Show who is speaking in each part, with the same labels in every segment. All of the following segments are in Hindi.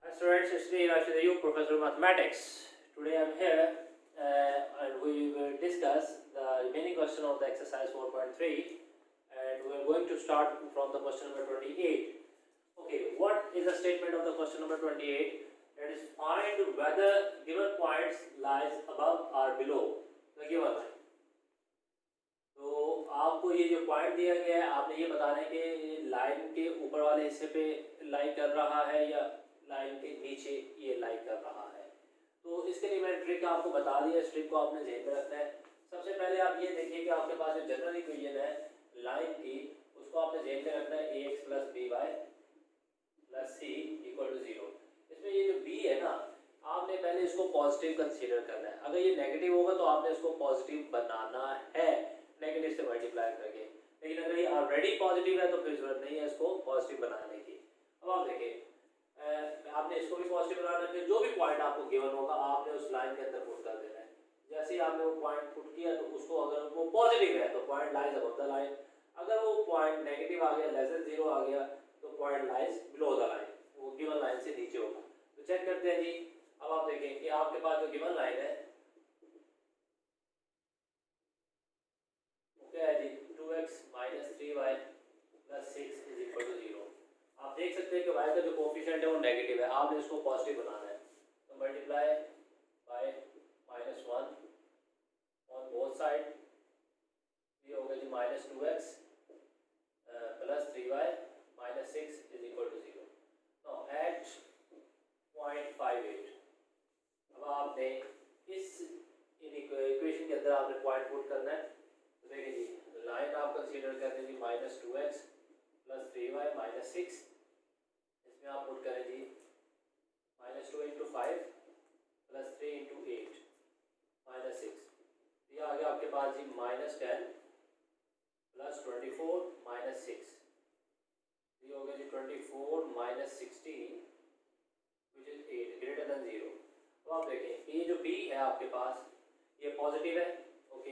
Speaker 1: Hi students, it's me Rashid Ayub, Professor of Mathematics. Today I'm here and we will discuss the remaining question of the exercise 4.3 and we're going to start from the question number 28. Okay, what is the statement of the question number 28? That is find whether given points lies above or below the given line. तो आपको ये जो पॉइंट दिया गया है आपने ये बताना है कि लाइन के ऊपर वाले हिस्से पे लाई कर रहा है या लाइन के नीचे ये लाई कर रहा है। तो इसके लिए मैंने ट्रिक आपको बता दिया, इस ट्रिक को आपने ध्यान में रखना है। सबसे पहले आप ये देखिए कि आपके पास जो जनरल इक्वेशन है लाइन की उसको आपने ध्यान में रखना है ax plus B Y plus C equal to 0। इसमें ये जो b है ना आपने पहले इसको पॉजिटिव कंसीडर करना है। अगर ये नेगेटिव होगा तो आपने इसको पॉजिटिव बनाना है नेगेटिव से मल्टीप्लाई करके, लेकिन अगर ये ऑलरेडी पॉजिटिव है तो फिर जरूरत नहीं है इसको पॉजिटिव बनाने की। अब आप देखिए आपने इसको भी पॉजिटिव बनाना है, जो भी पॉइंट आपको गिवन होगा आपने उस लाइन के अंदर पुट कर देना है। जैसे ही आपने वो पॉइंट पुट किया तो उसको अगर वो पॉजिटिव है तो point lies above the line, अगर वो पॉइंट नेगेटिव आ गया लेस देन 0 आ गया तो point lies below the line, वो गिवन लाइन से नीचे होगा। तो चेक करते हैं जी। अब आप देखें कि आपके पास जो गिवन लाइन है क्या है जी 2x minus 3y plus 6 is equal to 0। आप देख सकते हैं कि y का जो कोफिशिएंट है वो नेगेटिव है, आपने इसको पॉजिटिव बनाना है। तो multiply by -1 on both side, ये हो गया जी -2x plus 3y minus 6 is equal to 0। Now at 0.58 अब आपने इस इक्वेशन के अंदर आपने पॉइंट पुट करना है। तो देखिए जी लाइन आप कंसीडर कर लीजिए -2x प्लस 3y माइनस 6, इसमें आप पुट करें जी -2 इंटू 5 प्लस 3 इंटू 8 माइनस 6, ये आ गया आपके पास जी -10 प्लस 24 माइनस 6, ये हो गया जी 24 minus 16 which is 8 greater than 0। तो आप देखें ये जो b है आपके पास ये पॉजिटिव है, ओके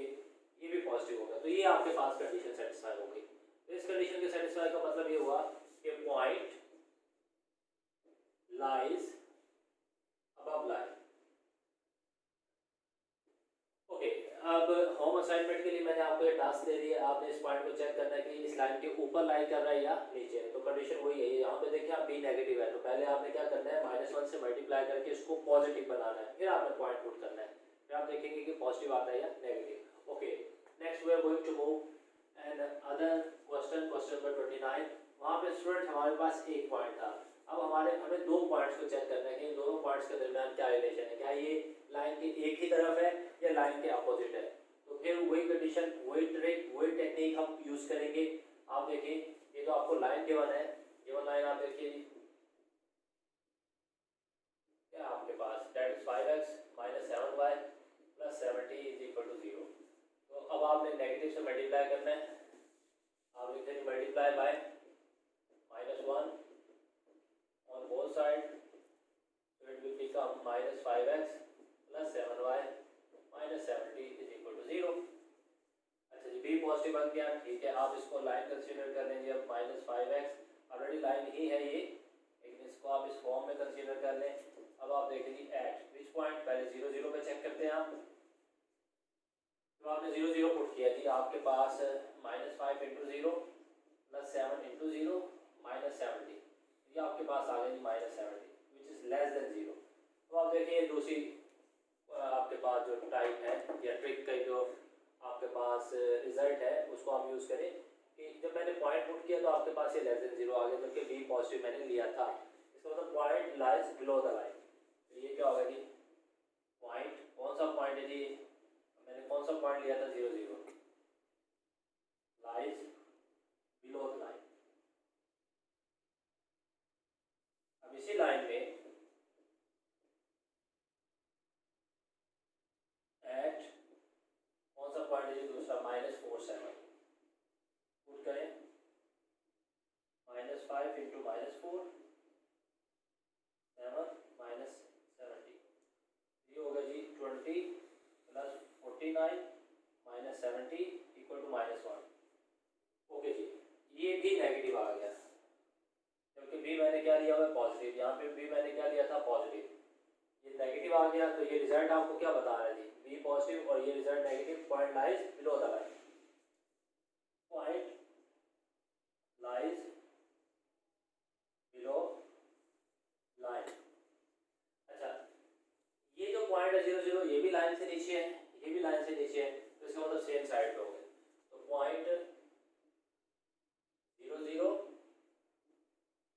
Speaker 1: ये भी पॉजिटिव होगा, तो ये आपके पास कंडीशन सेटिस्फाई हो गई। तो इस कंडीशन के सेटिस्फाई का मतलब ये हुआ कि point lies above line. Okay, अब होम असाइनमेंट के लिए मैंने आपको ये टास्क दे दिया, आपने इस पॉइंट को चेक करना है कि इस लाइन के ऊपर लाई कर रहा है या नीचे। तो कंडीशन वही है, यहाँ पे देखिए आप b नेगेटिव है तो पहले आपने क्या करना है -1 से मल्टीप्लाई करके इसको पॉजिटिव बनाना है, फिर आपने पॉइंट पुट करना है, फिर आप देखेंगे कि पॉजिटिव आता है या negative. Okay, next we are going to move and other question number 29। वहाँ पे स्टूडेंट हमारे पास एक पॉइंट था, अब हमें दो पॉइंट्स को चेक करना है कि इन दोनों पॉइंट्स के दरमियान क्या रिलेशन है, क्या ये लाइन की एक ही तरफ है या लाइन के अपोजिट है। तो फिर वही कंडीशन वही ट्रिक वही टेक्निक हम यूज करेंगे। आप देखिए ये जो आपको लाइन गिवन है, गिवन लाइन आप देखिए क्या आपके पास that is 5x minus 7y plus 70 is equal to 0। तो अब आपने नेगेटिव से मल्टीप्लाई करना है, आप लिखते हैं multiply by -1 on both side, so it will become -5x plus 7y minus 70 is equal to 0। अच्छा जी b पॉजिटिव बन गया, ठीक है। आप इसको लाइन कंसीडर कर लेंगे, अब -5x ऑलरेडी लाइन ही है ये, लेकिन इसको आप इस फॉर्म में कंसीडर कर लें। अब आप देखेंगे एट विच पॉइंट, पहले 0 0 पे चेक करते हैं आप। तो आपने 0 0 पुट किया जी, आपके पास -5 इंटू 0 प्लस 7 इंटू 0 माइनस 70, ये आपके पास आ गया जी -70 विच इज लेस देन 0। तो आप देखिए दूसरी आपके पास जो टाइप है या ट्रिक का जो आपके पास रिजल्ट है उसको आप यूज़ करें कि जब मैंने पॉइंट पुट किया तो आपके पास ये लेस देन 0 आ गया, जबकि b पॉजिटिव मैंने लिया था, इसका मतलब point lies below the line. तो ये क्या होगा जी पॉइंट, कौन सा पॉइंट है जी, मैंने कौन सा पॉइंट लिया था 0 0, लाइज बिलो द लाइन। अब इसी लाइन में एट कौन सा पॉइंट है दूसरा -47 पुट करें, -5 इंटू -4 7 माइनस 70, ये होगा जी 20 प्लस 49 माइनस 70 इक्वल टू -1। ओके जी, ये भी नेगेटिव आ गया, जबकि b मैंने क्या लिया हुआ है पॉजिटिव, यहाँ पे b मैंने क्या लिया आ गया तो ये रिजल्ट आपको क्या बता रहा है जी, बी पॉजिटिव, और ये result negative, point lies below the line, point lies below line. अच्छा, ये जो पॉइंट है 0 0 ये भी लाइन से नीचे है, ये भी लाइन से नीचे है, तो इसका मतलब सेम साइड पे हो गए। तो पॉइंट 0 0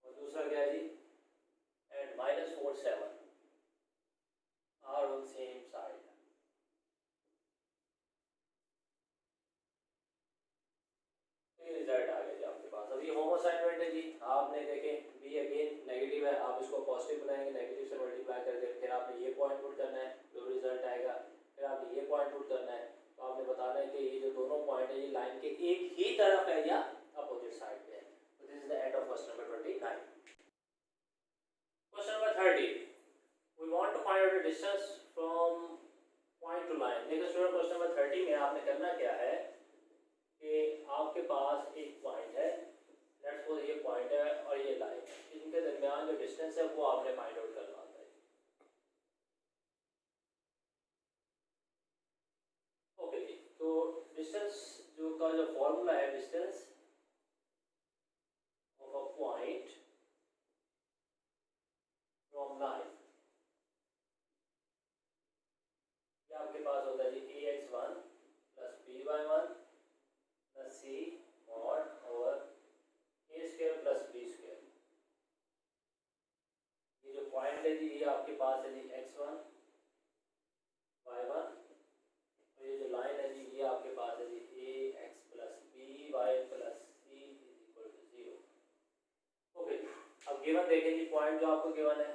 Speaker 1: और दूसरा क्या है जी and -4 7 are on same side. ये रिजल्ट आ गया जी आपके पास। अब ये होम असाइनमेंट है जी, आपने देखे बी अगेन नेगेटिव है, आप इसको पॉजिटिव बनाएंगे, नेगेटिव से मल्टीप्लाई करके फिर आपने ये पॉइंट पुट करना है, जो रिजल्ट आएगा, फिर आपने ये पॉइंट पुट करना है। तो आपने बताना है कि ये जो दोनों पॉइंट है ये लाइन के एक ही तरफ है या अपोजिट साइड पे है। तो this is the end of question number 29। Question number 30, we want to find out the distance from point to line. देखिए स्टूडेंट, क्वेश्चन नंबर 30 में आपने करना क्या है कि आपके पास एक पॉइंट है, लेट्स सपोज ये पॉइंट है और ये लाइन है, इनके दरमियान जो डिस्टेंस है वो आपने फाइंड आउट करना होता है। ओके जी, तो डिस्टेंस जो का जो फॉर्मूला है, distance of a point from line, ये आपके पास होता है जी ax1 plus by1 plus c mod over a square plus b square. ये जो पॉइंट है जी ये आपके पास है जी x1 y1, और ये जो लाइन है जी ये आपके पास है जी ax plus by plus c is equal to 0। Okay, अब गिवन देखें जी, पॉइंट जो आपको गिवन है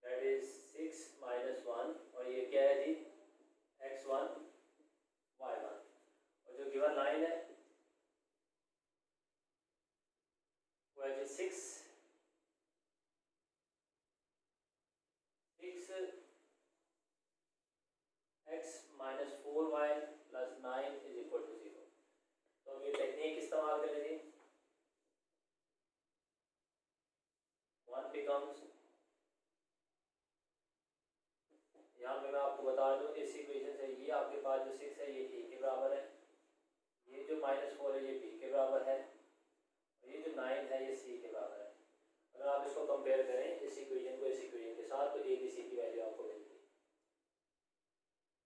Speaker 1: दैट इज 6 -1, और ये क्या है जी x1 y1, और जो गिवन लाइन है वो है जी 6 x - 4y plus 9 is equal to 0। तो अब ये टेक्निक इस्तेमाल करें जी, 1 बिकम्स, यहाँ पे मैं आपको बता दूं इस इक्वेशन से ये आपके पास जो 6 है ये a के बराबर है, ये जो -4 है ये b के बराबर है, और ये जो 9 है ये c के बराबर है। अगर आप इसको कंपेयर करें इस इक्वेशन को इस इक्वेशन के साथ, तो a b c की वैल्यू आपको मिलती है।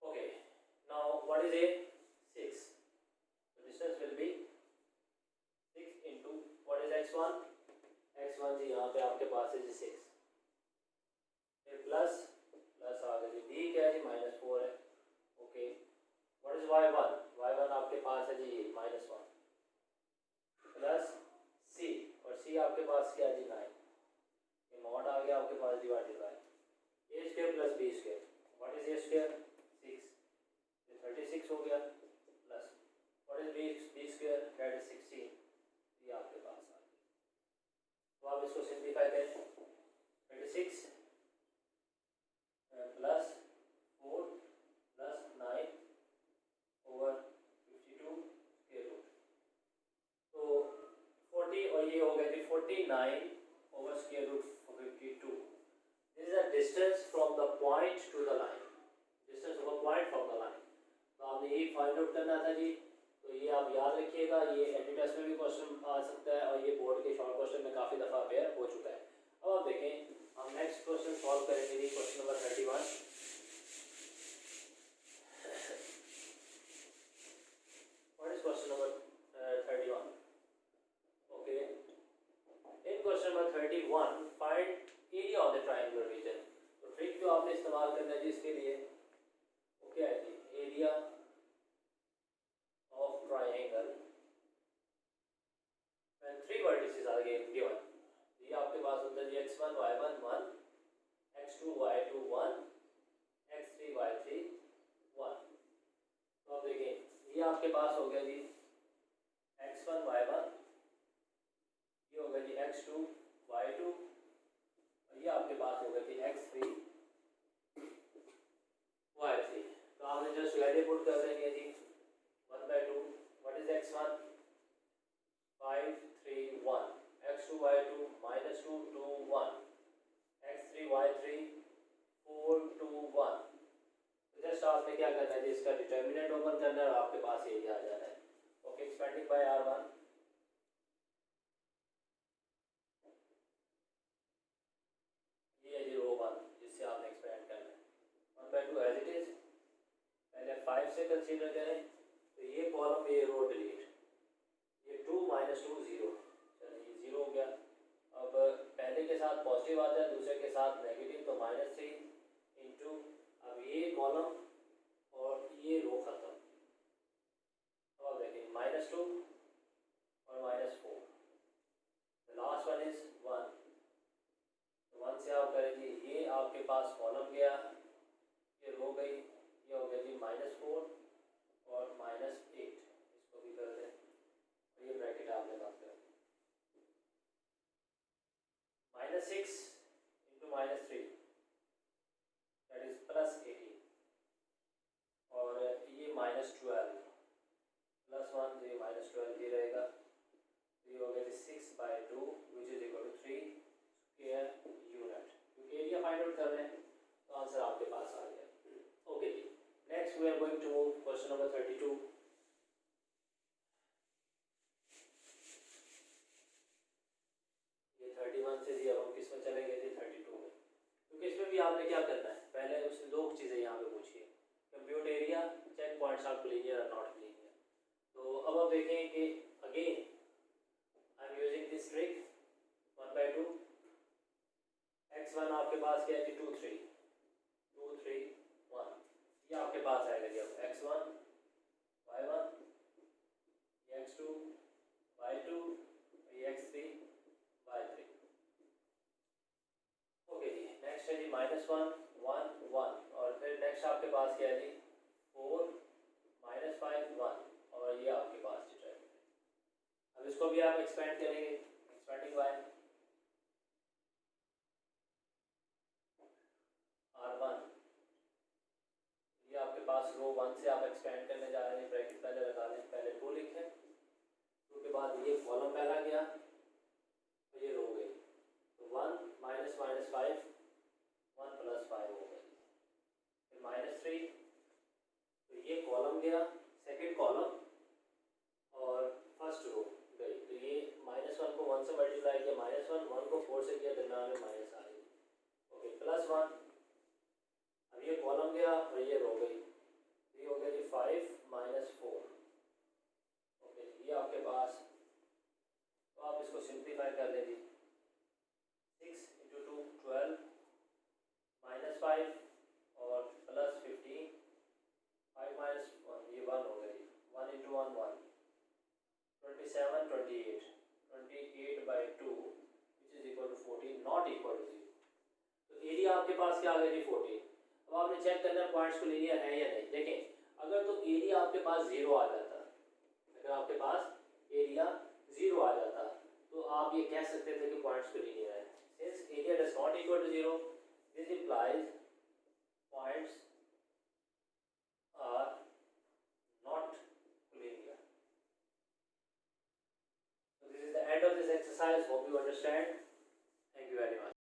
Speaker 1: Okay, now what is a 6, the distance will be 6 into what is x1, x1 जी यहाँ पे आपके पास है जी 6, फिर प्लस प्लस आ गया जी b क्या है जी -4 है। Okay, what is y1, y1 आपके पास है जी -1 प्लस c, और c आपके पास क्या है जी 9, ये मॉड आ गया आपके पास divided by a square plus b square. What is a square 6, ये 36 हो गया, plus what is b square that is 16, ये आपके पास आ गया। तो आप इसको सिंपलीफाई करें, 36 plus 4 plus 9 over 52 square root, तो 40, और ये हो गया जी 49 over square root 52। This is the distance from the point to the line, distance of a point from the line. तो आपने यही फाइंड आउट करना था जी, तो ये आप याद रखिएगा, ये एंटी टेस्ट में भी क्वेश्चन आ सकता है, और ये बोर्ड के शॉर्ट क्वेश्चन में काफ़ी दफ़ा अपेयर हो चुका है। अब आप देखें, हम नेक्स्ट क्वेश्चन सॉल्व करेंगे जी, question number 31। What is question number 31? Okay, in question number 31 find area of the triangular region. तो ट्रिक जो आपने इस्तेमाल करना है जी इसके लिए वो क्या है जी, area of triangle when 3 vertices are given। ये आपके पास होता है जी x1 y1 1, x2 y2 1, x3 y3 1। तो अब देखें ये आपके पास हो गया जी x1 y1, ये हो गया जी x2 y2, और ये आपके पास हो गया जी x3 y3। तो आपने जस्ट वैल्यू पुट कर देनी है जी 1/2, what is x1 5 3 1, x2 y2 -2 2 1, x3 y3 4 2 1। Just आपने क्या करना है, इसका डिटर्मिनेंट ओपन करना है और आपके पास एरिया आ जाना है। ओके, एक्सपेंडिंग बाय R1, ये है जी रो 1 जिससे आपने एक्सपेंड करना है। 1/2 एज इट इज, पहले 5 से कंसीडर करें तो ये कॉलम ये रो डिलीट, ये 2 - 2 0, चलिए 0 हो गया। अब पहले के साथ पॉजिटिव आता है, दूसरे के साथ नेगेटिव, तो -3 इंटू, अब ये कॉलम और ये रो खत्म। अब आप देखें -2 और -4, लास्ट वन इज 1, 1 से आप करेंगे, ये आपके पास कॉलम गया, ये रो गई, ये हो गया जी -4 और -8, इसको भी कर दें, और ये ब्रैकेट आपने बात कर -6 इंटू -3 दैट इज +18, और ये -12 +1, तो ये -12 ही रहेगा, तो ये हो गया जी 6/2 which is equal to 3 square unit. क्योंकि एरिया फाइंड आउट कर रहे हैं तो आंसर आपके पास आ गया। ओके जी, next we are going to move question number 32। ये 31 से जी अब हम किस में चलेंगे जी 32 में, क्योंकि इसमें भी आपने क्या करना है, पहले उसने दो चीज़ें यहाँ पे पूछी है, compute area, check points are linear और नॉट लीनियर। तो अब आप देखें कि again I am using this trick 1/2, x1 आपके पास क्या है कि 2 3 2 3 1, ये आपके पास आएगा जी। अब x1 y1, ये x2 y2, ये x3 y3। ओके जी, नेक्स्ट है जी -1 1 1, और फिर नेक्स्ट आपके पास क्या है जी 4 -5 1, और ये आपके पास डिटरमिनेंट। अब इसको भी आप एक्सपेंड करेंगे, एक्सपेंडिंग बाय R1, ये आपके पास रो 1 से आप एक्सपेंड करने जा रहे हैं, ब्रैकेट पहले लगा लें, पहले 2 लिखें, 2 के बाद ये कॉलम पहला गया तो ये रो गई, तो 1 -5 1 + 5 हो गई, फिर -3, तो ये कॉलम गया, सेकंड कॉलम और फर्स्ट रो गई, तो ये -1 को 1 से मल्टीप्लाई किया, -1 1 को 4 से किया, दरम्यान में माइनस आ गई। ओके, +1, अब ये कॉलम गया और ये रो गई, ये हो गया जी 5 - 4। ओके, ये आपके पास, तो आप इसको सिंप्लीफाई कर लें जी, 6 × 2 12, -5 और +15, 5 - 1, ये 1 हो गया जी, 1 × 1 1, 27 28, 28/2 which is equal to 14, not equal to 0। तो एरिया आपके पास क्या आ गया जी 14। अब आपने चेक करना है पॉइंट्स को लीनियर है या नहीं। देखें, अगर तो एरिया आपके पास 0 आ जाता, अगर आपके पास एरिया 0 आ जाता तो आप ये कह सकते थे कि पॉइंट्स को लीनियर है। Since area does not equal to 0,